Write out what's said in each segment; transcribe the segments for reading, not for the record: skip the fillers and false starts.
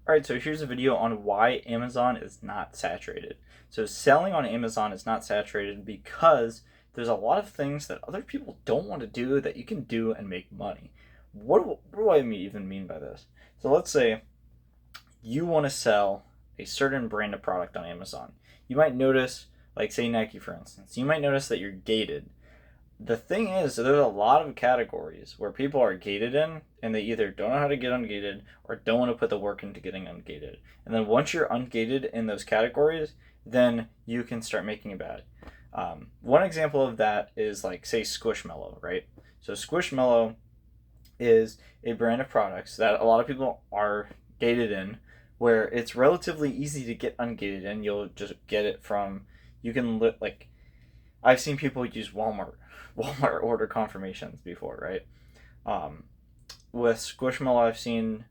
Alright, so here's a video on why Amazon is not saturated. So selling on Amazon is not saturated because there's a lot of things that other people don't want to do that you can do and make money. What do I even mean by this? So let's say you want to sell a certain brand of product on Amazon. You might notice, like say Nike for instance, you might notice that you're gated. The thing is, there's a lot of categories where people are gated in, and they either don't know how to get ungated or don't want to put the work into getting ungated. And then once you're ungated in those categories, then you can start making a bad. One example of that is like say Squishmallow, right? So Squishmallow is a brand of products that a lot of people are gated in, where it's relatively easy to get ungated, and you'll just get it from you can like I've seen people use Walmart order confirmations before, right? Um, with Squishmallow, I've seen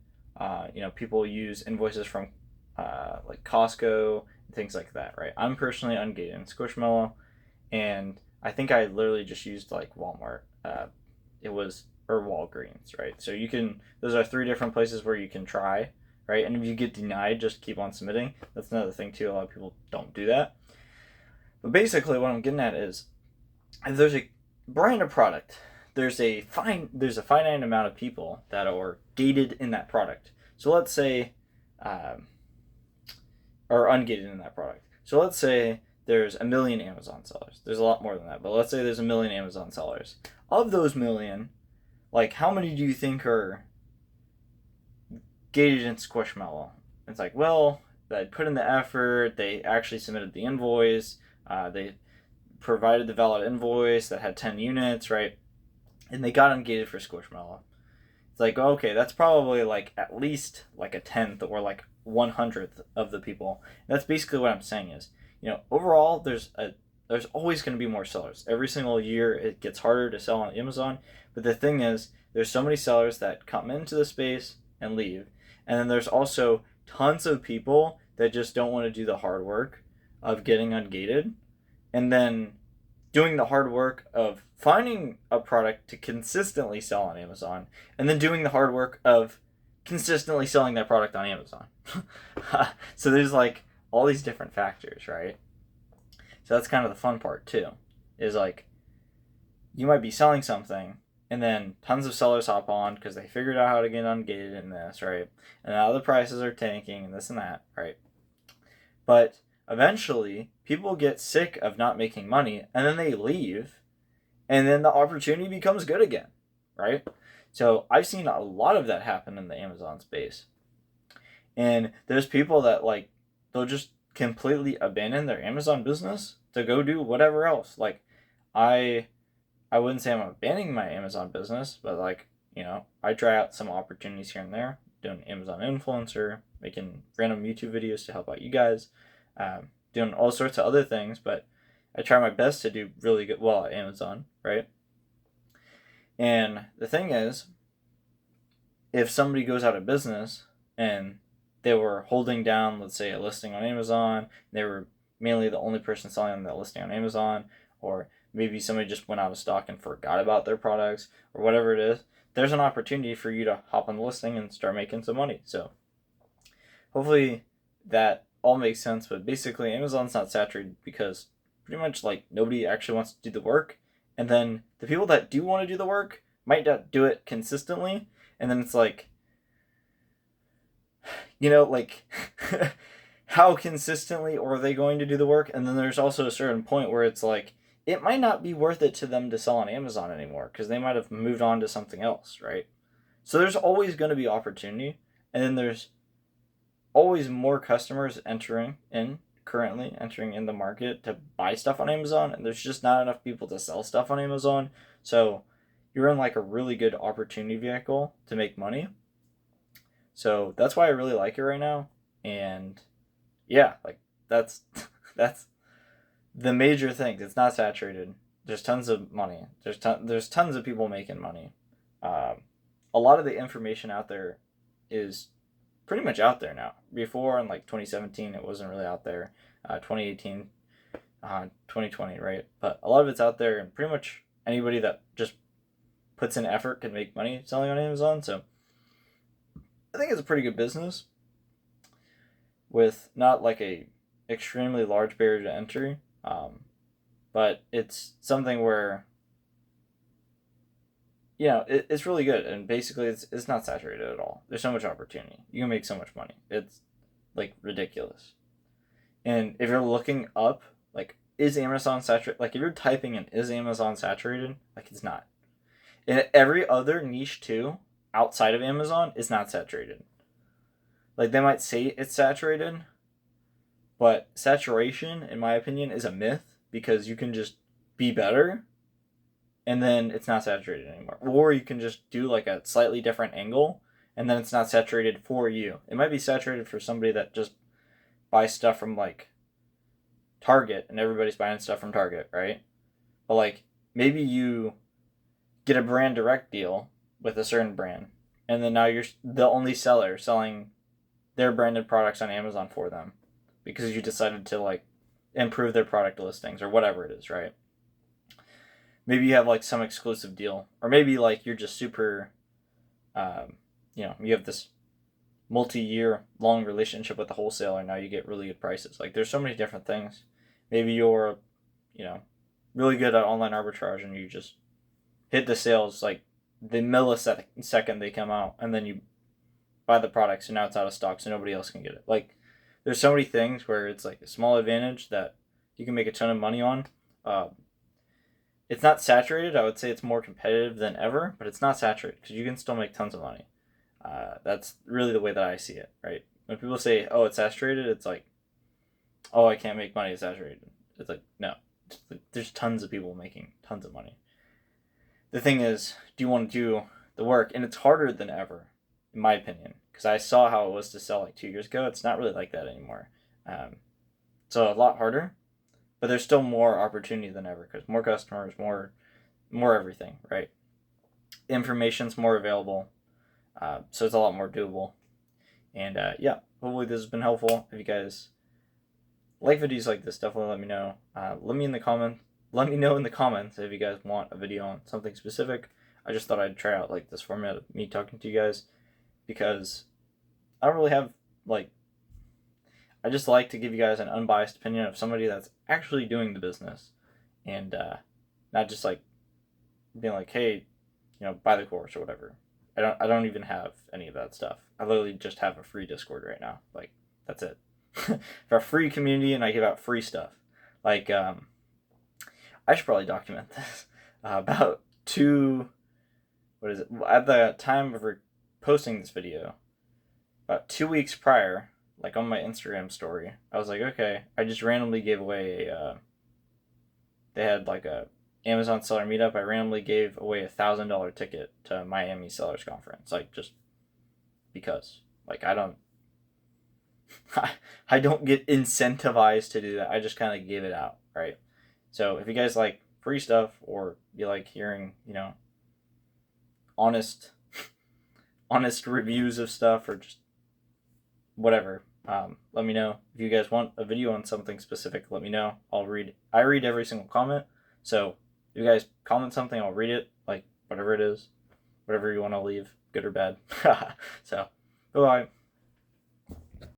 people use invoices from like Costco and things like that, right? I'm personally ungated in Squishmallow, and I think I literally just used like Walmart. It was or Walgreens, right? So you can. Those are three different places where you can try, right? And if you get denied, just keep on submitting. That's another thing too. A lot of people don't do that. But basically, what I'm getting at is if there's a brand of product, there's a finite amount of people that are gated in that product. So let's say, um, or ungated in that product. So let's say there's a million Amazon sellers. There's a lot more than that, but let's say there's a million Amazon sellers. Of those million, like how many do you think are gated in Squishmallow? It's like, well, they put in the effort. They actually submitted the invoice. They provided the valid invoice that had 10 units, right? And they got ungated for Squishmallow. It's like, okay, that's probably like at least like a tenth or like 100th of the people. And that's basically what I'm saying is, overall, there's always going to be more sellers. Every single year, it gets harder to sell on Amazon. But the thing is, there's so many sellers that come into the space and leave, and then there's also tons of people that just don't want to do the hard work of getting ungated, and then doing the hard work of finding a product to consistently sell on Amazon, and then doing the hard work of consistently selling that product on Amazon. So there's like all these different factors, right? So that's kind of the fun part too. Is like you might be selling something, and then tons of sellers hop on because they figured out how to get ungated in this, right? And now the prices are tanking and this and that, right? But eventually, people get sick of not making money, and then they leave, and then the opportunity becomes good again, right? So I've seen a lot of that happen in the Amazon space. And there's people that like they'll just completely abandon their Amazon business to go do whatever else. Like I I wouldn't say I'm abandoning my Amazon business, but like, I try out some opportunities here and there, doing Amazon influencer, making random YouTube videos to help out you guys, doing all sorts of other things, but I try my best to do really good well at Amazon, right? And the thing is, if somebody goes out of business and they were holding down, let's say, a listing on Amazon, they were mainly the only person selling on that listing on Amazon, or maybe somebody just went out of stock and forgot about their products, or whatever it is, there's an opportunity for you to hop on the listing and start making some money. So hopefully that all makes sense, but basically Amazon's not saturated because pretty much like nobody actually wants to do the work, and then the people that do want to do the work might not do it consistently, and then it's like, like how consistently are they going to do the work? And then there's also a certain point where it's like it might not be worth it to them to sell on Amazon anymore because they might have moved on to something else, right? So there's always going to be opportunity, and then there's always more customers currently entering in the market to buy stuff on Amazon, and there's just not enough people to sell stuff on Amazon. So you're in like a really good opportunity vehicle to make money. So that's why I really like it right now. And yeah, like that's that's the major things. It's not saturated. There's tons of money. There's tons of people making money. A lot of the information out there is pretty much out there now. Before in like 2017, it wasn't really out there. 2018, 2020, right? But a lot of it's out there, and pretty much anybody that just puts in effort can make money selling on Amazon. So I think it's a pretty good business. with not like a extremely large barrier to entry, but it's something where it's really good, and basically it's not saturated at all. There's so much opportunity. You can make so much money. It's like ridiculous. And if you're looking up like is Amazon saturated, like if you're typing in is Amazon saturated, like it's not. And every other niche too outside of Amazon is not saturated. Like they might say it's saturated, but saturation, in my opinion, is a myth because you can just be better and then it's not saturated anymore. Or you can just do like a slightly different angle and then it's not saturated for you. It might be saturated for somebody that just buys stuff from like Target and everybody's buying stuff from Target, right? But like maybe you get a brand direct deal with a certain brand and then now you're the only seller selling their branded products on Amazon for them because you decided to like improve their product listings or whatever it is, right? Maybe you have like some exclusive deal, or maybe like you're just super, you have this multi-year long relationship with the wholesaler. Now you get really good prices. Like there's so many different things. Maybe you're, really good at online arbitrage and you just hit the sales like the millisecond they come out, and then you buy the product, so now it's out of stock, so nobody else can get it. Like there's so many things where it's like a small advantage that you can make a ton of money on. It's not saturated. I would say it's more competitive than ever, but it's not saturated because you can still make tons of money. That's really the way that I see it, right? When people say, oh, it's saturated, it's like, oh, I can't make money, it's saturated. It's like, no. There's tons of people making tons of money. The thing is, do you want to do the work? And it's harder than ever, in my opinion, because I saw how it was to sell like 2 years ago. It's not really like that anymore. So a lot harder. But there's still more opportunity than ever because more customers, more everything, right? Information's more available, so it's a lot more doable. And hopefully this has been helpful. If you guys like videos like this, definitely let me know. Let me know in the comments if you guys want a video on something specific. I just thought I'd try out like this format of me talking to you guys because I don't really have like. I just like to give you guys an unbiased opinion of somebody that's actually doing the business, and not just like being like, hey, buy the course or whatever. I don't even have any of that stuff. I literally just have a free Discord right now. Like that's it. For a free community, and I give out free stuff. Like I should probably document this. About at the time of posting this video, about 2 weeks prior. Like on my Instagram story, I was like, okay, I just randomly gave away they had like a Amazon seller meetup. I randomly gave away $1,000 ticket to Miami Sellers Conference, like just because. Like I don't get incentivized to do that. I just kind of give it out, right? So if you guys like free stuff or you like hearing, honest reviews of stuff or just whatever. Let me know. If you guys want a video on something specific, let me know. I read every single comment. So if you guys comment something, I'll read it. Like whatever it is. Whatever you want to leave, good or bad. So, bye-bye.